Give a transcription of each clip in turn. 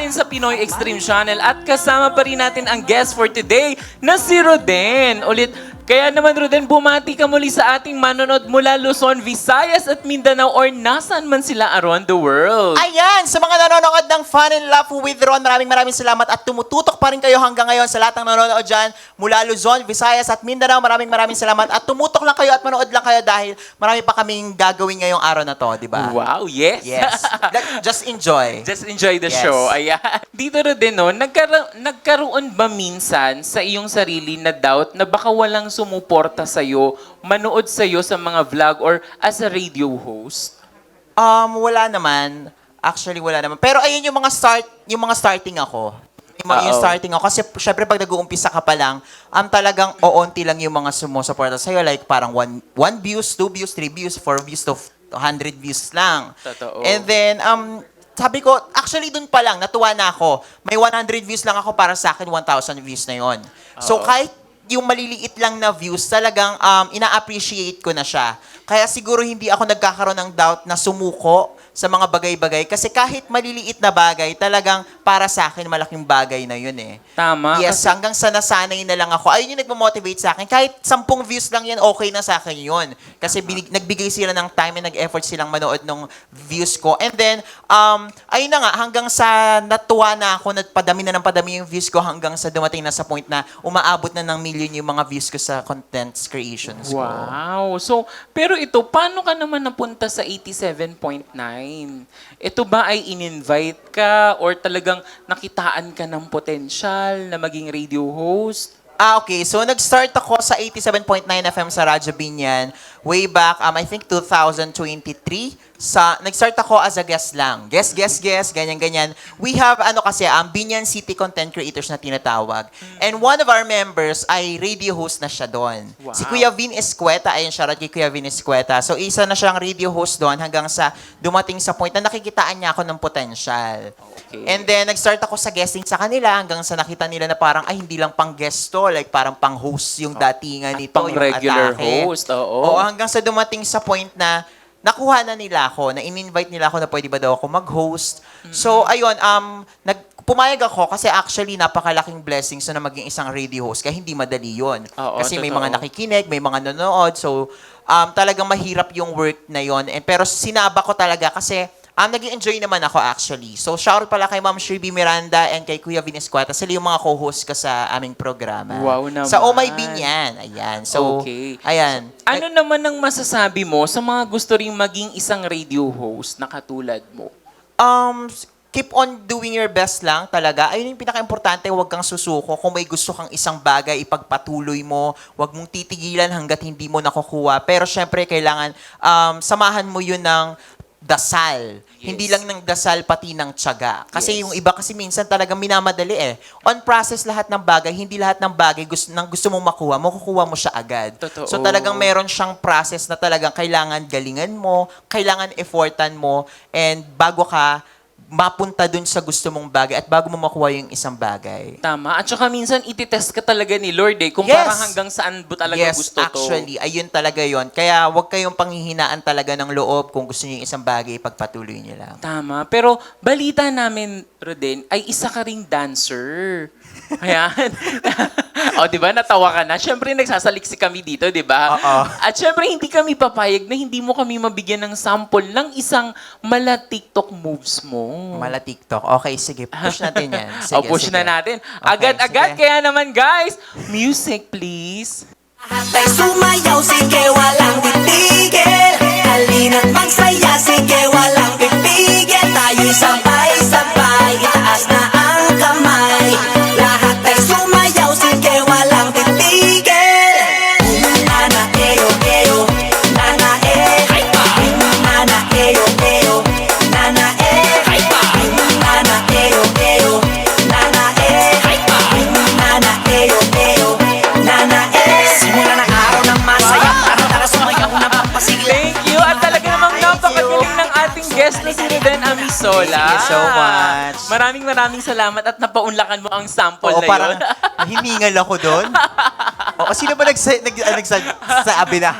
rin sa Pinoy Extreme Channel at kasama pa rin natin ang guest for today na si Roden. Ulit, kaya naman Roden, bumati ka muli sa ating manonood mula Luzon, Visayas at Mindanao or nasaan man sila around the world. Ayan, sa mga nanonood ng Fun and Laugh with Ron, maraming salamat at tumututok pa rin kayo hanggang ngayon sa lahat ng nanonood dyan mula Luzon, Visayas at Mindanao. Maraming salamat at tumutok lang kayo at manood lang kayo dahil marami pa kaming gagawin ngayong araw na to, di ba? Wow, yes. Yes. Just enjoy. Just enjoy the Yes. show. Ayan. Dito Roden, no, nagkaroon ba minsan sa iyong sarili na doubt na baka walang sumuporta sa'yo, manood sa'yo sa mga vlog or as a radio host? Wala naman. Actually, wala naman. Pero ayun yung mga starting ako. Yung starting ako. Kasi syempre pag nag-uumpisa ka pa lang, talagang oonti lang yung mga sumusuporta sa'yo. Like parang 1 views, 2 views, 3 views, 4 views to 100 views lang. Totoo. And then, sabi ko, actually dun pa lang, natuwa na ako. May 100 views lang ako para sa akin, 1,000 views na yon. So kahit yung maliliit lang na views, talagang ina-appreciate ko na siya. Kaya siguro hindi ako nagkakaroon ng doubt na sumuko sa mga bagay-bagay. Kasi kahit maliliit na bagay, talagang para sa akin, malaking bagay na yun eh. Tama. Yes, hanggang sa nasanay na lang ako. Ayun yung nagmamotivate sa akin. Kahit 10 views lang yan, okay na sa akin yun. Kasi nagbigay sila ng time and nag-effort silang manood ng views ko. And then, ayun na nga, hanggang sa natuwa na ako, padami na ng padami yung views ko hanggang sa dumating na sa point na umaabot na ng million yung mga views ko sa contents creations ko. Wow. So, pero ito, paano ka naman napunta sa 87.9? Ito ba ay in-invite ka or talagang nakitaan ka ng potensyal na maging radio host? Okay. So, nag-start ako sa 87.9 FM sa Radyo Binyan way back, I think 2023. Nag-start ako as a guest lang. Guest, ganyan-ganyan. We have, Binyan City Content Creators na tinatawag. And one of our members ay radio host na siya doon. Wow. Si Kuya Vin Escueta, ayun, shoutout kay Kuya Vin Escueta. So, isa na siyang radio host doon hanggang sa dumating sa point na nakikitaan niya ako ng potensyal. Okay. And then, nag-start ako sa guesting sa kanila hanggang sa nakita nila na parang, ay, hindi lang pang guest to, like parang pang host yung datingan nito, Pang yung regular atake. host, oo. Oo, hanggang sa dumating sa point na nakuha na nila ako, na in-invite nila ako na pwede ba daw ako mag-host. So, ayun, pumayag ako kasi actually napakalaking blessings na maging isang radio host kaya hindi madali yun. Oo, Kasi may totoo. mga nakikinig, may mga nanonood. So, talagang mahirap yung work na yon. Pero sinaba ko talaga kasi nag-enjoy naman ako actually. So, shout pala kay Ma'am Shirby Miranda and kay Kuya Vinescuata. Sila yung mga co-host ko sa aming programa. Wow naman. Sa Oh My Binyan. Ayan. So, Okay. ayan. Ano naman ang masasabi mo sa mga gusto ring maging isang radio host na katulad mo? Keep on doing your best lang talaga. Ayun yung pinaka-importante, huwag kang susuko. Kung may gusto kang isang bagay, ipagpatuloy mo. Huwag mong titigilan hanggat hindi mo nakukuha. Pero syempre, kailangan samahan mo yun ng dasal. Yes. Hindi lang ng dasal, pati ng tiyaga. Kasi Yes. yung iba kasi minsan talagang minamadali eh. On process lahat ng bagay, hindi lahat ng bagay gusto mong makukuha mo siya agad. Totoo. So talagang meron siyang process na talagang kailangan galingan mo, kailangan effortan mo, and bago ka mapunta dun sa gusto mong bagay at bago mo makuha yung isang bagay. Tama. At saka minsan, ititest ka talaga ni Lord eh. Kung Yes. parang hanggang saan mo talaga gusto to. Actually, ayun talaga yon. Kaya huwag kayong panghihinaan talaga ng loob kung gusto niyo yung isang bagay, ipagpatuloy niyo lang. Tama. Pero balita namin, Roden, ay isa ka ring dancer. Ayan. O, di ba? Natawa ka na. Siyempre, nagsasaliksik kami dito, di ba? Oo. At siyempre, hindi kami papayag na hindi mo kami mabigyan ng sample ng isang mala TikTok moves mo. Mala TikTok. Okay, sige. Push natin yan. Sige, O, push sige. na natin. Okay, Agad-agad. sige. Kaya naman, guys, music, please. Tay sumayaw, sige walang titigil. Halina't magsaya, sige walang pipigil. Tayo'y sabay-sabay, itaas na ang kamay. Lahat tay sumayaw, sige walang titigil. Nana eyo eyo, nana nana eyo eyo, nana nana eyo eyo, nana nana eyo eyo, nana Simula ng araw ng masaya, tara sumayaw na pampasigla. Thank you. At talaga namang napakagaling ng ating guest na si Roden Amisola. Thank you so much. Maraming salamat at napaunlakan mo ang sample Oo, na parang yun. hiningal ako doon. O, sino ba nagsabi na?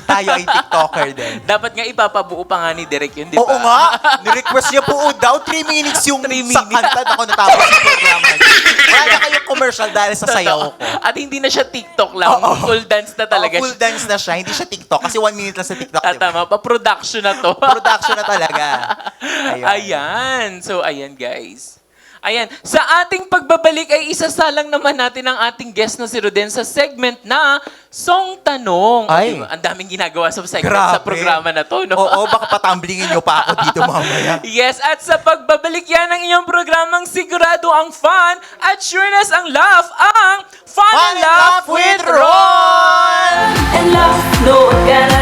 tayo ay TikToker din. Dapat nga ipapabuo pa nga ni Derek yun, di ba? Oo nga, ni-request niya buo daw. 3 minutes yung 3 sa minutes. kanta. Ako natapos yung programa niya. Wala na kayong commercial dahil sa sayaw ko. At hindi na siya TikTok lang. Full dance na talaga Full dance na siya. Hindi siya TikTok. Kasi 1 minute lang sa TikTok. Ah, Diba? tama, pa-production na to. Production na talaga. Ayun. Ayan. So, ayan guys. Ayan. Sa ating pagbabalik ay isasalang naman natin ang ating guest na si Roden sa segment na Song Tanong. Ay. Diba? Ang daming ginagawa sa segment Grabe. sa programa na to, no? Oo, baka patamblingin niyo pa ako dito mamaya. Yes, at sa pagbabalik yan ng inyong programang sigurado ang fun at sureness ang laugh, ang Fun and Laugh with Ron! And love, no, gonna